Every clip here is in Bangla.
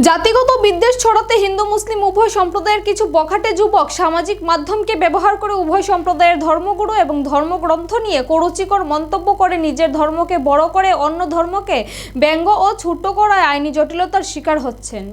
জাতিগত বিদ্বেষ ছড়াতে হিন্দু মুসলিম উভয় সম্প্রদায়ের কিছু বখাটে যুবক সামাজিক মাধ্যমকে ব্যবহার করে উভয় সম্প্রদায়ের ধর্মগুরু এবং ধর্মগ্রন্থ নিয়ে কুরুচিকর মন্তব্য করে নিজের ধর্মকে বড় করে অন্য ধর্মকে ব্যঙ্গ ও ছোট করায় আইনি জটিলতার শিকার হচ্ছেন।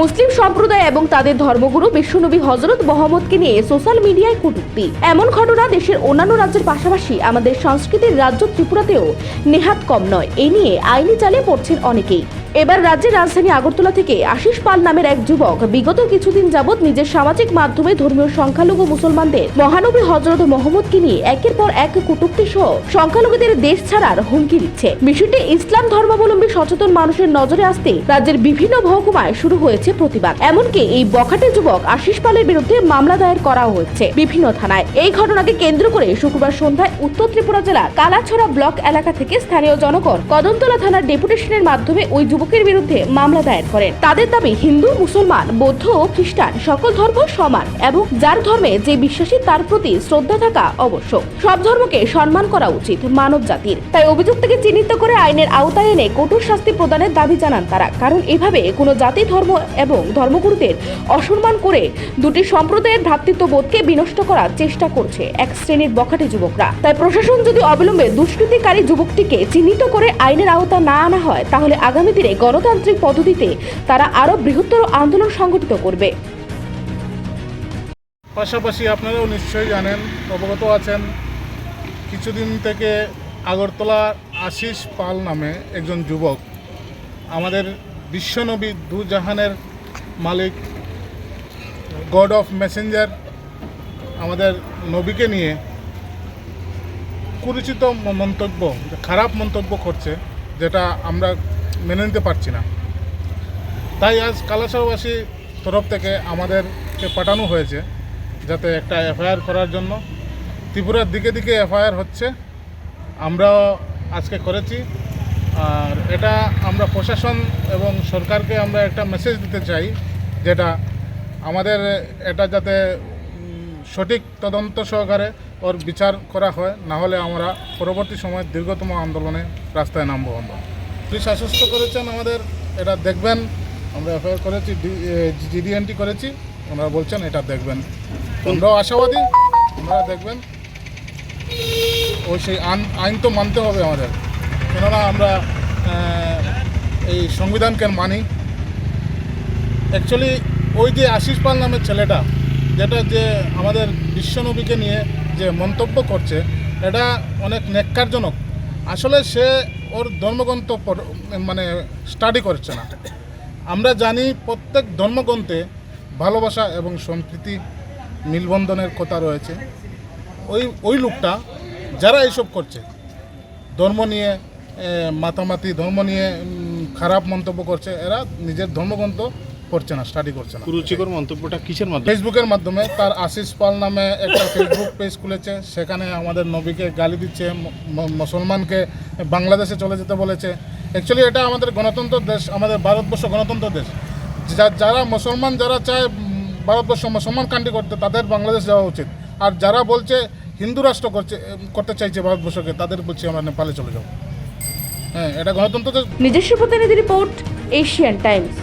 মুসলিম সম্প্রদায় এবং তাদের ধর্মগুরু বিশ্বনবী হযরত মুহাম্মদকে নিয়ে সোশ্যাল মিডিয়ায় কটূক্তি। এমন ঘটনা দেশের অন্যান্য রাজ্যের পাশাপাশি আমাদের সংস্কৃতির রাজ্য ত্রিপুরাতেও নেহাত কম নয়। এই নিয়ে আইনি জালে পড়ছেন অনেকেই। এবার রাজ্যের রাজধানী আগরতলা থেকে আশিস পাল নামের এক যুবক বিগত কিছুদিন যাবৎ নিজের সামাজিক মাধ্যমে ধর্মীয় সংখ্যালঘু মুসলমানদের মহানবী হযরত মুহাম্মদকে নিয়ে একের পর এক কটূক্তি সহ সংখ্যালঘুদের দেশ ছাড়ার হুমকি দিচ্ছে। বিষয়টি ইসলাম ধর্মাবলম্বী সচেতন মানুষের নজরে আসতে রাজ্যের বিভিন্ন মহকুমায় শুরু হয়েছে প্রতিবাদ। এমনকি এই বখাটে যুবক আশিস পালের বিরুদ্ধে মামলা দায়ের করা হয়েছে বিভিন্ন থানায়। এই ঘটনাকে কেন্দ্র করে শুক্রবার সন্ধ্যায় উত্তর ত্রিপুরা জেলার কালাছড়া ব্লক এলাকা থেকে স্থানীয় জনগণ কদমতলা থানার ডেপুটেশনের মাধ্যমে ওই যুবকের বিরুদ্ধে মামলা দায়ের করেন। তাদের দাবি, হিন্দু, মুসলমান, বৌদ্ধ ও খ্রিস্টান সকল ধর্ম সমান এবং যার ধর্মে যে বিশ্বাসী তার প্রতি শ্রদ্ধা থাকা আবশ্যক। সব ধর্মকে সম্মান করা উচিত মানব জাতির। তাই অভিযুক্তকে চিহ্নিত করে আইনের আওতায় এনে কঠোর শাস্তি প্রদানের দাবি জানান তারা। কারণ এভাবে কোনো জাতি, ধর্ম এবং ধর্মগুরুদের অসম্মান করে দুটি সম্প্রদায়ের ভ্রাতৃত্ববোধকে বিনষ্ট করার চেষ্টা করছে এক শ্রেণীর বখাটে যুবকরা। তাই প্রশাসন যদি অবিলম্বে দুষ্কৃতিকারী যুবকটিকে চিহ্নিত করে আইনের আওতা না আনা হয়, তাহলে আগামী দিনে গণতান্ত্রিক পদ্ধতিতে তারা আরো বৃহত্তর আন্দোলন সংগঠিত করবে। পাশাপাশি আপনারাও নিশ্চয়ই জানেন, অবগত আছেন, কিছুদিন থেকে আগরতলা আশিস পাল নামে একজন যুবক আমাদের বিশ্বনবী দু জাহানের মালিক, গড অফ মেসেঞ্জার আমাদের নবীকে নিয়ে কুরুচিত মন্তব্য, খারাপ মন্তব্য করছে, যেটা আমরা মেনে নিতে পারছি না। তাই আজ কালাছড়াবাসী তরফ থেকে আমাদেরকে পাঠানো হয়েছে যাতে একটা এফআইআর করার জন্য। ত্রিপুরার দিকে দিকে এফআইআর হচ্ছে, আমরাও আজকে করেছি। আর এটা আমরা প্রশাসন এবং সরকারকে আমরা একটা মেসেজ দিতে চাই, যেটা আমাদের এটা যাতে সঠিক তদন্ত সহকারে ওর বিচার করা হয়, না হলে আমরা পরবর্তী সময় দীর্ঘতম আন্দোলনে রাস্তায় নামবো। আমরা পুলিশ আশ্বস্ত করেছেন আমাদের, এটা দেখবেন। আমরা এফআইআর করেছি, জিডিএনটি করেছি, ওনারা বলছেন এটা দেখবেন। আমরাও আশাবাদী, ওনারা দেখবেন। ওই সেই আইন তো মানতে হবে আমাদের, কেননা আমরা এই সংবিধানকে মানি। অ্যাকচুয়ালি ওই যে আশিস পাল নামের ছেলেটা, যেটা যে আমাদের বিশ্বনবীকে নিয়ে যে মন্তব্য করছে, এটা অনেক ন্যাক্কারজনক। আসলে সে ওর ধর্মগ্রন্থ মানে স্টাডি করছে না। আমরা জানি প্রত্যেক ধর্মগ্রন্থে ভালোবাসা এবং সম্প্রীতি, মিলবন্ধনের কথা রয়েছে। ওই লোকটা যারা এইসব করছে, ধর্ম নিয়ে মাতামাতি, ধর্ম নিয়ে খারাপ মন্তব্য করছে, এরা নিজের ধর্মগ্রন্থ পড়ছে না, স্টাডি করছে না। কুরুচিকর মন্তব্যটা কিসের মাধ্যমে? ফেসবুকের মাধ্যমে। তার আশিস পাল নামে একটা ফেসবুক পেজ খুলেছে, সেখানে আমাদের নবীকে গালি দিচ্ছে, মুসলমানকে বাংলাদেশে চলে যেতে বলেছে। অ্যাকচুয়ালি এটা আমাদের গণতন্ত্র দেশ, আমাদের ভারতবর্ষ গণতন্ত্র দেশ। যারা মুসলমান, যারা চায় ভারতবর্ষ মুসলমান কান্ট্রি করতে, তাদের বাংলাদেশ যাওয়া উচিত। আর যারা বলছে হিন্দু রাষ্ট্র করতে চাইছে ভারতবর্ষকে, তাদের বলছি আমরা নেপালে চলে যাবো। হ্যাঁ, এটা গণতন্ত্র দেশ। নিজস্ব প্রতিনিধি রিপোর্ট, এশিয়ান টাইমস।